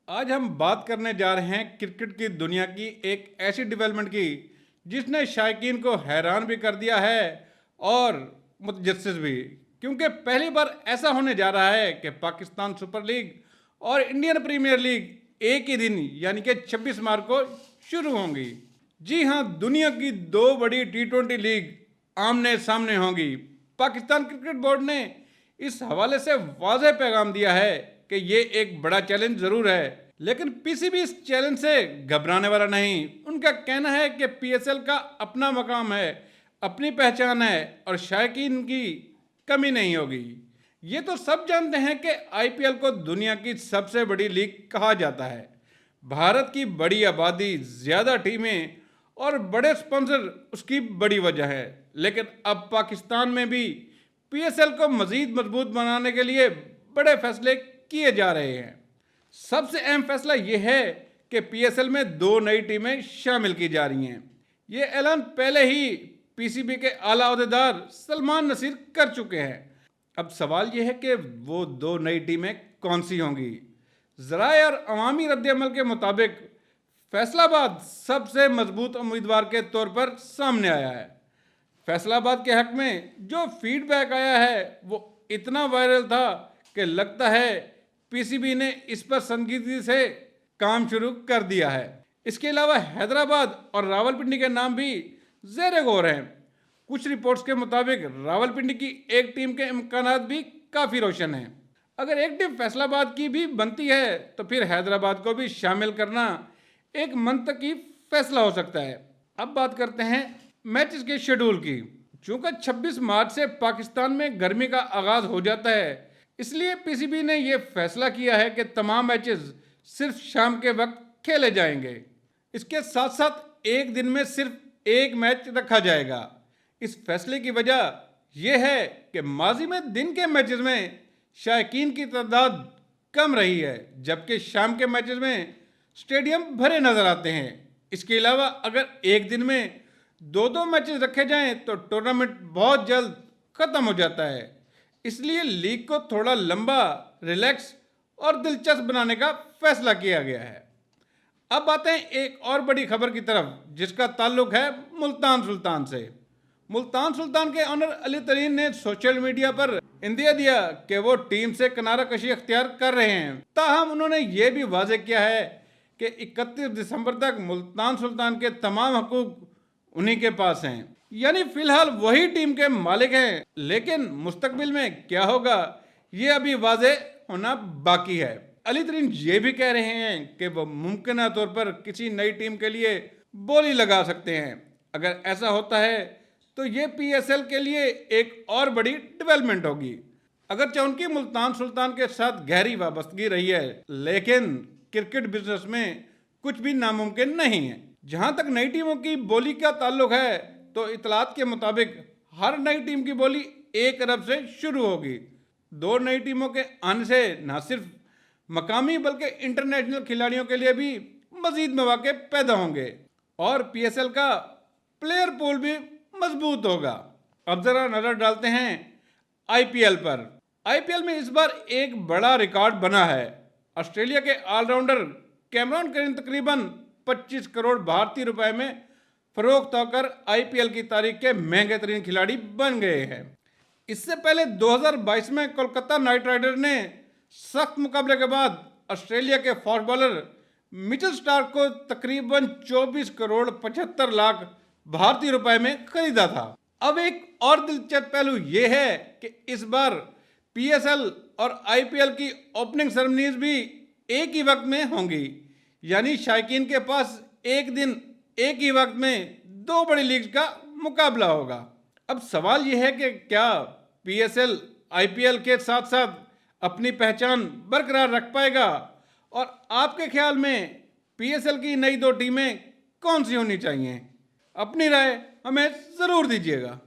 आज हम बात करने जा रहे हैं क्रिकेट की दुनिया की एक ऐसी डेवलपमेंट की जिसने शायकीन को हैरान भी कर दिया है और मुतजस्सिस भी, क्योंकि पहली बार ऐसा होने जा रहा है कि पाकिस्तान सुपर लीग और इंडियन प्रीमियर लीग एक ही दिन यानी कि 26 मार्च को शुरू होंगी। जी हां, दुनिया की दो बड़ी टी20 लीग आमने सामने होंगी। पाकिस्तान क्रिकेट बोर्ड ने इस हवाले से वाज़ेह पैगाम दिया है कि ये एक बड़ा चैलेंज जरूर है, लेकिन पीसीबी इस चैलेंज से घबराने वाला नहीं। उनका कहना है कि पीएसएल का अपना मकाम है, अपनी पहचान है और शायकीन की कमी नहीं होगी। ये तो सब जानते हैं कि आईपीएल को दुनिया की सबसे बड़ी लीग कहा जाता है। भारत की बड़ी आबादी, ज़्यादा टीमें और बड़े स्पॉन्सर उसकी बड़ी वजह है। लेकिन अब पाकिस्तान में भी पीएसएल को मज़ीद मजबूत बनाने के लिए बड़े फैसले किए जा रहे हैं। सबसे अहम फैसला यह है कि पीएसएल में दो नई टीमें शामिल की जा रही हैं। ये ऐलान पहले ही पीसीबी के आला अहदेदार सलमान नसीर कर चुके हैं। अब सवाल यह है कि वो दो नई टीमें कौन सी होंगी। ज़राए और अवामी रद्द-ए-अमल के मुताबिक फैसलाबाद सबसे मजबूत उम्मीदवार के तौर पर सामने आया है। फैसलाबाद के हक में जो फीडबैक आया है वो इतना वायरल था कि लगता है पीसीबी ने इस पर संजीदगी से काम शुरू कर दिया है। इसके अलावा हैदराबाद और रावलपिंडी के नाम भी ज़ेर गौर हैं। कुछ रिपोर्ट्स के मुताबिक रावलपिंडी की एक टीम के इम्कानात भी काफ़ी रोशन हैं। अगर एक टीम फैसलाबाद की भी बनती है तो फिर हैदराबाद को भी शामिल करना एक मंतकी फैसला हो सकता है। अब बात करते हैं मैचेस के शेड्यूल की। चूंकि 26 मार्च से पाकिस्तान में गर्मी का आगाज हो जाता है, इसलिए पीसीबी ने यह फैसला किया है कि तमाम मैचेस सिर्फ शाम के वक्त खेले जाएंगे। इसके साथ साथ एक दिन में सिर्फ एक मैच रखा जाएगा। इस फैसले की वजह यह है कि माजी में दिन के मैचेस में शायकीन की तादाद कम रही है, जबकि शाम के मैचेस में स्टेडियम भरे नजर आते हैं। इसके अलावा अगर एक दिन में दो दो मैचेस रखे जाएं तो टूर्नामेंट बहुत जल्द ख़त्म हो जाता है। इसलिए लीग को थोड़ा लंबा, रिलैक्स और दिलचस्प बनाने का फैसला किया गया है। अब आते हैं एक और बड़ी खबर की तरफ, जिसका ताल्लुक है मुल्तान सुल्तान से। मुल्तान सुल्तान के ऑनर अली तरीन ने सोशल मीडिया पर इंदिया दिया कि वो टीम से किनारा कशी अख्तियार कर रहे हैं। ताहम उन्होंने ये भी वाज़ेह किया है कि 31 दिसंबर तक मुल्तान सुल्तान के तमाम हकूक उन्हीं के पास हैं, यानी फिलहाल वही टीम के मालिक हैं। लेकिन मुस्तकबिल में क्या होगा ये अभी वाज़ेह होना बाकी है। अली तरीन ये भी कह रहे हैं कि वो मुमकिन तौर पर किसी नई टीम के लिए बोली लगा सकते हैं। अगर ऐसा होता है तो ये पीएसएल के लिए एक और बड़ी डेवलपमेंट होगी। अगरचे उनकी मुल्तान सुल्तान के साथ गहरी वाबस्तगी रही है, लेकिन क्रिकेट बिजनेस में कुछ भी नामुमकिन नहीं है। जहां तक नई टीमों की बोली का ताल्लुक है तो इतलात के मुताबिक हर नई टीम की बोली 1 अरब से शुरू होगी। दो नई टीमों के आने से न सिर्फ मकामी बल्कि इंटरनेशनल खिलाड़ियों के लिए भी मजीद मौके पैदा होंगे और पीएसएल का प्लेयर पूल भी मजबूत होगा। अब जरा नजर डालते हैं आईपीएल पर। आईपीएल में इस बार एक बड़ा रिकॉर्ड बना है। ऑस्ट्रेलिया के ऑलराउंडर कैमरॉन ग्रीन तकरीबन 25 करोड़ भारतीय रुपए में फरोख्त होकर आईपीएल की तारीख के महंगे तरीन खिलाड़ी बन गए हैं। इससे पहले 2022 में कोलकाता नाइट राइडर ने सख्त मुकाबले के बाद ऑस्ट्रेलिया के फास्ट बॉलर मिचेल स्टार्क को तकरीबन 24 करोड़ 75 लाख भारतीय रुपए में खरीदा था। अब एक और दिलचस्प पहलू यह है कि इस बार पीएसएल और आईपीएल की ओपनिंग सेरेमनीज भी एक ही वक्त में होंगी, यानी शायकीन के पास एक दिन एक ही वक्त में दो बड़ी लीग का मुकाबला होगा। अब सवाल यह है कि क्या पीएसएल आईपीएल के साथ साथ अपनी पहचान बरकरार रख पाएगा, और आपके ख्याल में पीएसएल की नई दो टीमें कौन सी होनी चाहिए? अपनी राय हमें ज़रूर दीजिएगा।